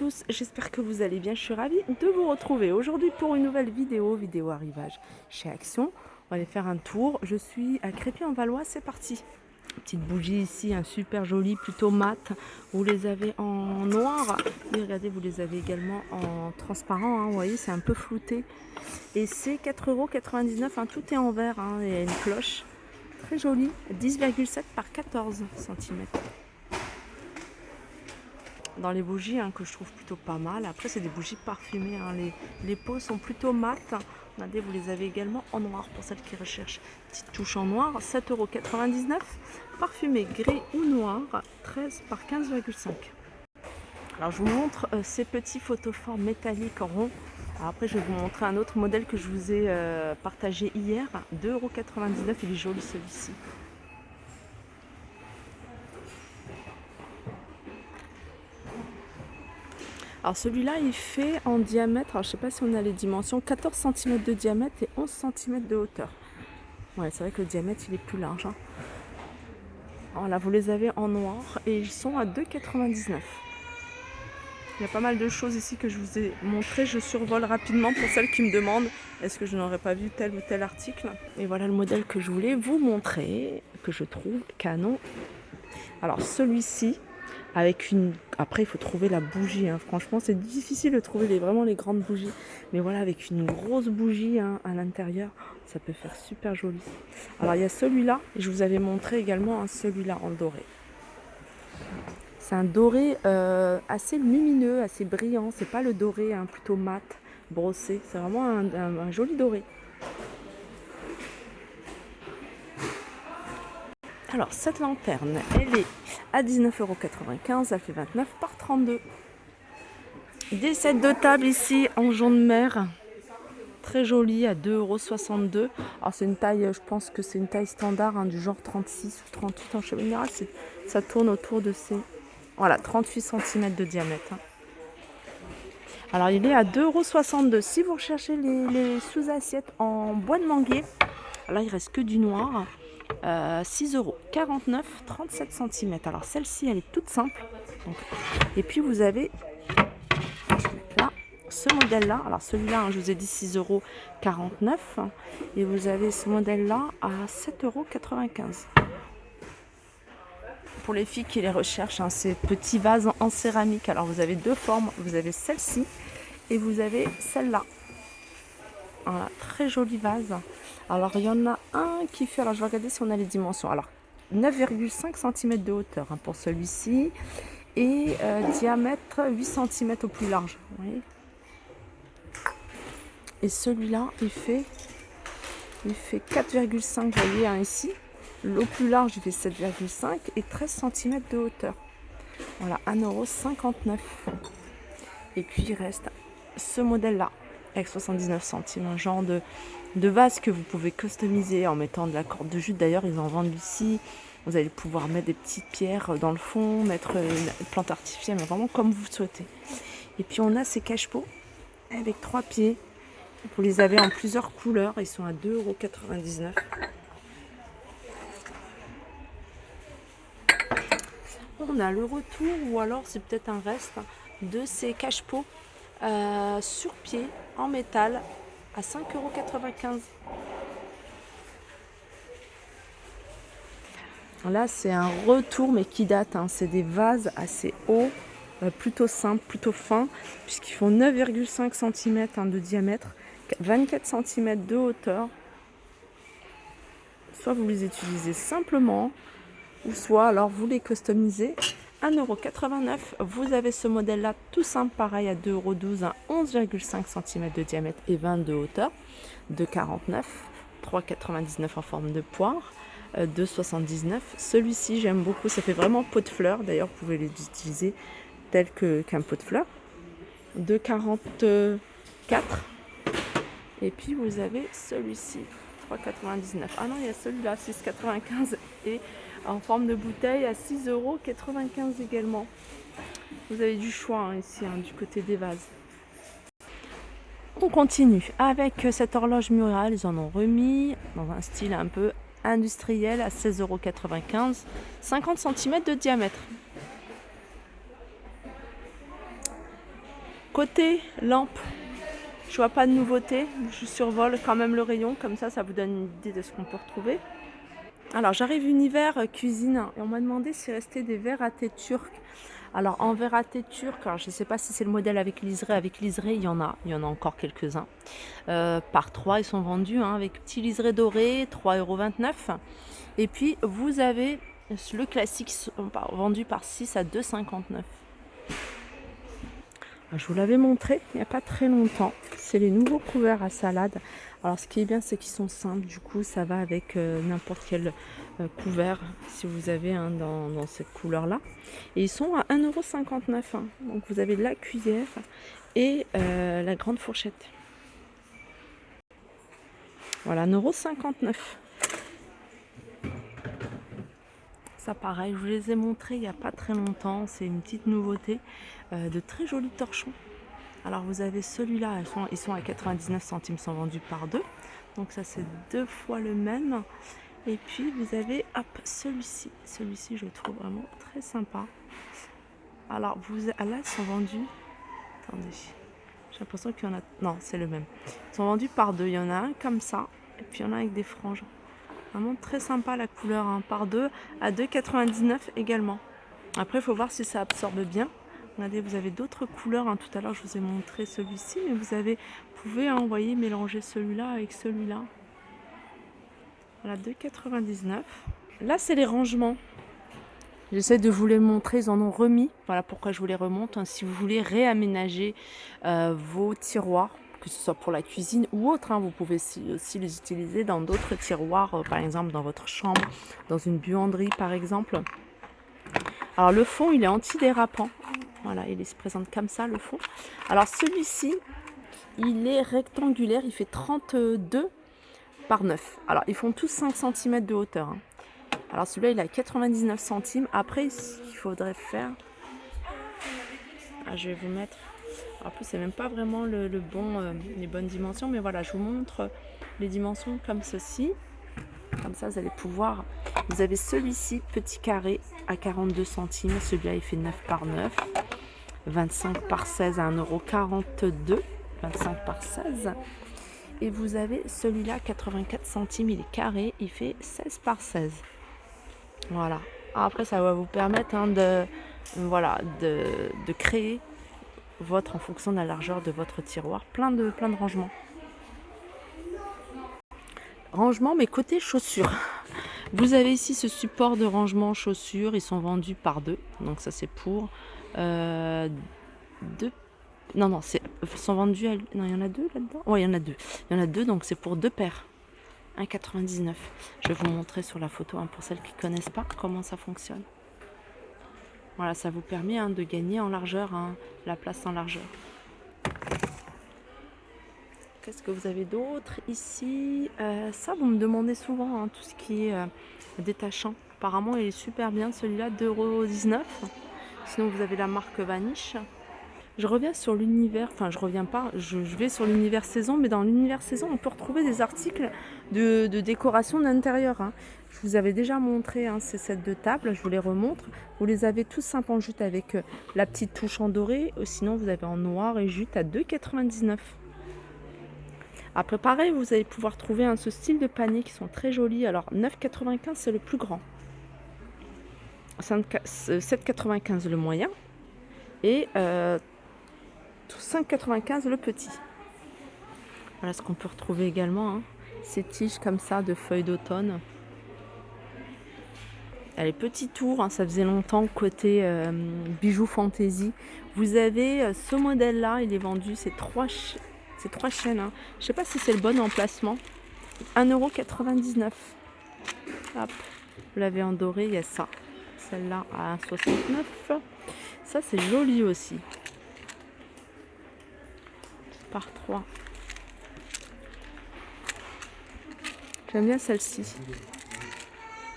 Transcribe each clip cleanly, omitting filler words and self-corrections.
tous, j'espère que vous allez bien, je suis ravie de vous retrouver aujourd'hui pour une nouvelle vidéo arrivage chez Action. On va aller faire un tour, je suis à Crépy-en-Valois, c'est parti. Petite bougie ici, un super joli, plutôt mat, vous les avez en noir, et regardez vous les avez également en transparent, hein. Vous voyez c'est un peu flouté. Et c'est 4,99 €, hein. Tout est en verre, hein. Il y a une cloche, très jolie, 10,7 par 14 cm. Dans les bougies hein, que je trouve plutôt pas mal. Après c'est des bougies parfumées, hein. Les peaux sont plutôt mates. Regardez, vous les avez également en noir pour celles qui recherchent. Petite touche en noir, 7,99 €. Parfumé gris ou noir, 13 par 15,5. Alors je vous montre ces petits photophores métalliques ronds. Alors après je vais vous montrer un autre modèle que je vous ai partagé hier, 2,99 €. Il est joli celui-ci. Alors celui-là il fait en diamètre, alors je sais pas si on a les dimensions, 14 cm de diamètre et 11 cm de hauteur. Ouais, c'est vrai que le diamètre il est plus large, hein. Voilà, vous les avez en noir et ils sont à 2,99 €. Il y a pas mal de choses ici que je vous ai montré. Je survole rapidement pour celles qui me demandent est-ce que je n'aurais pas vu tel ou tel article. Et voilà le modèle que je voulais vous montrer, que je trouve canon. Alors celui-ci, avec une... Après il faut trouver la bougie, hein. Franchement c'est difficile de trouver vraiment les grandes bougies. Mais voilà, avec une grosse bougie hein, à l'intérieur, ça peut faire super joli. Alors il y a celui-là, et je vous avais montré également celui-là en doré. C'est un doré assez lumineux, assez brillant. C'est pas le doré hein, plutôt mat, brossé. C'est vraiment un joli doré. Alors cette lanterne, elle est à 19,95 €. Elle fait 29 par 32. Des sets de table ici en jaune mer. Très joli à 2,62 €. Alors c'est une taille, je pense que c'est une taille standard hein, du genre 36 ou 38 en général. Ça tourne autour de ces... Voilà, 38 cm de diamètre. Alors il est à 2,62 €. Si vous recherchez les sous-assiettes en bois de manguier, là il reste que du noir. 6,49 €, 37 cm. Alors celle-ci elle est toute simple. Donc, et puis vous avez là ce modèle là. Alors celui-là hein, je vous ai dit 6,49 €. Et vous avez ce modèle là à 7,95 €. Pour les filles qui les recherchent, hein, ces petits vases en céramique. Alors vous avez deux formes, vous avez celle-ci et vous avez celle-là. Voilà, très joli vase. Alors il y en a un qui fait, alors je vais regarder si on a les dimensions. Alors 9,5 cm de hauteur hein, pour celui-ci et diamètre 8 cm au plus large. Vous voyez, et celui-là il fait 4,5, vous voyez hein, ici. Au plus large, il fait 7,5 et 13 cm de hauteur. Voilà, 1,59 €. Et puis, il reste ce modèle-là, avec 79 centimes. Un genre de vase que vous pouvez customiser en mettant de la corde de jute. D'ailleurs, ils en vendent ici. Vous allez pouvoir mettre des petites pierres dans le fond, mettre une plante artificielle, mais vraiment comme vous souhaitez. Et puis, on a ces cache-pots avec 3 pieds. Vous les avez en plusieurs couleurs. Ils sont à 2,99 €. On a le retour, ou alors c'est peut-être un reste, de ces cache-pots sur pied en métal à 5,95 €. Là c'est un retour mais qui date, hein. C'est des vases assez hauts, plutôt simples, plutôt fins, puisqu'ils font 9,5 cm hein, de diamètre, 24 cm de hauteur. Soit vous les utilisez simplement, ou soit alors vous les customisez. 1,89 €. Vous avez ce modèle là tout simple, pareil à 2,12 €, 11,5 cm de diamètre et 20 de hauteur, 2,49 €, 3,99 € en forme de poire, 2,79 €. Celui-ci j'aime beaucoup, ça fait vraiment pot de fleurs. D'ailleurs vous pouvez les utiliser tel qu'un pot de fleurs, 2,44 €. Et puis vous avez celui-ci, 3,99 €. Ah non, il y a celui-là, 6,95 € et en forme de bouteille à 6,95 € également. Vous avez du choix hein, ici, hein, du côté des vases. On continue avec cette horloge murale. Ils en ont remis dans un style un peu industriel à 16,95 €, 50 cm de diamètre. Côté lampe, je vois pas de nouveauté. Je survole quand même le rayon, comme ça vous donne une idée de ce qu'on peut retrouver. Alors j'arrive univers cuisine et on m'a demandé s'il restait des verres à thé turc. Alors en verre à thé turc, alors je ne sais pas si c'est le modèle avec liseré. Avec liseré, il y en a encore quelques-uns. Par 3, ils sont vendus avec petit liseré doré, 3,29 €. Et puis vous avez le classique vendu par 6 à 2,59 €. Je vous l'avais montré il n'y a pas très longtemps. C'est les nouveaux couverts à salade. Alors ce qui est bien, c'est qu'ils sont simples. Du coup, ça va avec n'importe quel couvert, si vous avez dans cette couleur-là. Et ils sont à 1,59 €. Donc vous avez la cuillère et la grande fourchette. Voilà, 1,59 €. Ça pareil, je vous les ai montrés il n'y a pas très longtemps. C'est une petite nouveauté. De très jolis torchons. Alors vous avez celui-là, ils sont à 99 centimes, sont vendus par 2. Donc ça c'est 2 fois le même. Et puis vous avez celui-ci. Celui-ci je le trouve vraiment très sympa. Alors là ils sont vendus. Attendez. J'ai l'impression qu'il y en a. Non, c'est le même. Ils sont vendus par 2. Il y en a un comme ça. Et puis il y en a avec des franges. Vraiment très sympa la couleur, par 2 à 2,99 € également. Après il faut voir si ça absorbe bien. Regardez, vous avez d'autres couleurs. Tout à l'heure, je vous ai montré celui-ci, mais vous pouvez, voyez, mélanger celui-là avec celui-là. Voilà, 2,99 €. Là, c'est les rangements. J'essaie de vous les montrer. Ils en ont remis. Voilà pourquoi je vous les remonte. Si vous voulez réaménager vos tiroirs, que ce soit pour la cuisine ou autre, vous pouvez aussi les utiliser dans d'autres tiroirs, par exemple dans votre chambre, dans une buanderie, par exemple. Alors, le fond, il est antidérapant. Voilà, il se présente comme ça, le fond. Alors, celui-ci, il est rectangulaire. Il fait 32 par 9. Alors, ils font tous 5 cm de hauteur. Alors, celui-là, il a 99 centimes. Après, ce qu'il faudrait faire... je vais vous mettre... En plus, c'est même pas vraiment les bonnes dimensions. Mais voilà, je vous montre les dimensions comme ceci. Comme ça, vous allez pouvoir... Vous avez celui-ci, petit carré, à 42 centimes. Celui-là, il fait 9 par 9. 25 par 16 à 1,42 €. 25 par 16. Et vous avez celui-là, 84 centimes. Il est carré. Il fait 16 par 16. Voilà. Après, ça va vous permettre de créer en fonction de la largeur de votre tiroir, plein de rangements. Rangement, mais côté chaussures. Vous avez ici ce support de rangement chaussures. Ils sont vendus par 2. Donc ça, c'est pour 2. Non, ils sont vendus non, il y en a 2 là-dedans. Oui, il y en a 2. Il y en a 2, donc c'est pour 2 paires. 1,99 €. Je vais vous montrer sur la photo, pour celles qui ne connaissent pas comment ça fonctionne. Voilà, ça vous permet de gagner en largeur, la place en largeur. Qu'est-ce que vous avez d'autre ici? Ça, vous me demandez souvent, tout ce qui est détachant. Apparemment, il est super bien, celui-là, 2,19 €. Sinon, vous avez la marque Vanish. Je reviens sur l'univers, je reviens pas, je vais sur l'univers saison, mais dans l'univers saison, on peut retrouver des articles de décoration d'intérieur. Je vous avais déjà montré ces sets de table, je vous les remontre. Vous les avez tous simples en jute avec la petite touche en doré, sinon vous avez en noir et jute à 2,99 €. Après, pareil, vous allez pouvoir trouver ce style de panier qui sont très jolis. Alors, 9,95 € c'est le plus grand, 7,95 € le moyen et 5,95 € le petit. Voilà ce qu'on peut retrouver également. Ces tiges comme ça de feuilles d'automne. Les petits tours, ça faisait longtemps côté bijoux fantaisie. Vous avez ce modèle-là, il est vendu, c'est 3 chaînes. Je ne sais pas si c'est le bon emplacement. 1,99 €. Hop, vous l'avez en doré, il y a ça. Celle-là à 1,69 €. Ça, c'est joli aussi. Par 3. J'aime bien celle-ci.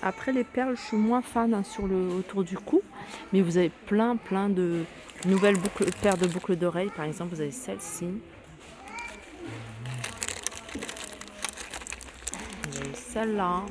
Après, les perles, je suis moins fan autour du cou. Mais vous avez plein de nouvelles paires de boucles d'oreilles. Par exemple, vous avez celle-ci. Vous avez celle-là.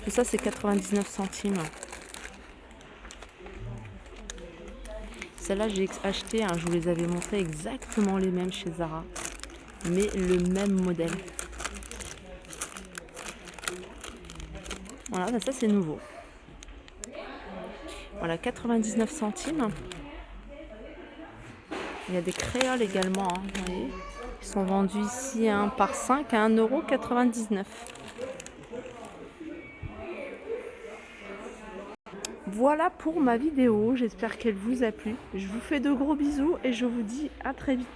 Tout ça, c'est 99 centimes. Celle-là, j'ai acheté, hein, je vous les avais montré exactement les mêmes chez Zara, mais le même modèle. Voilà, bah ça c'est nouveau. Voilà, 99 centimes. Il y a des créoles également, hein, vous voyez. Ils sont vendus ici par 5 à 1,99 €. Voilà pour ma vidéo, j'espère qu'elle vous a plu. Je vous fais de gros bisous et je vous dis à très vite.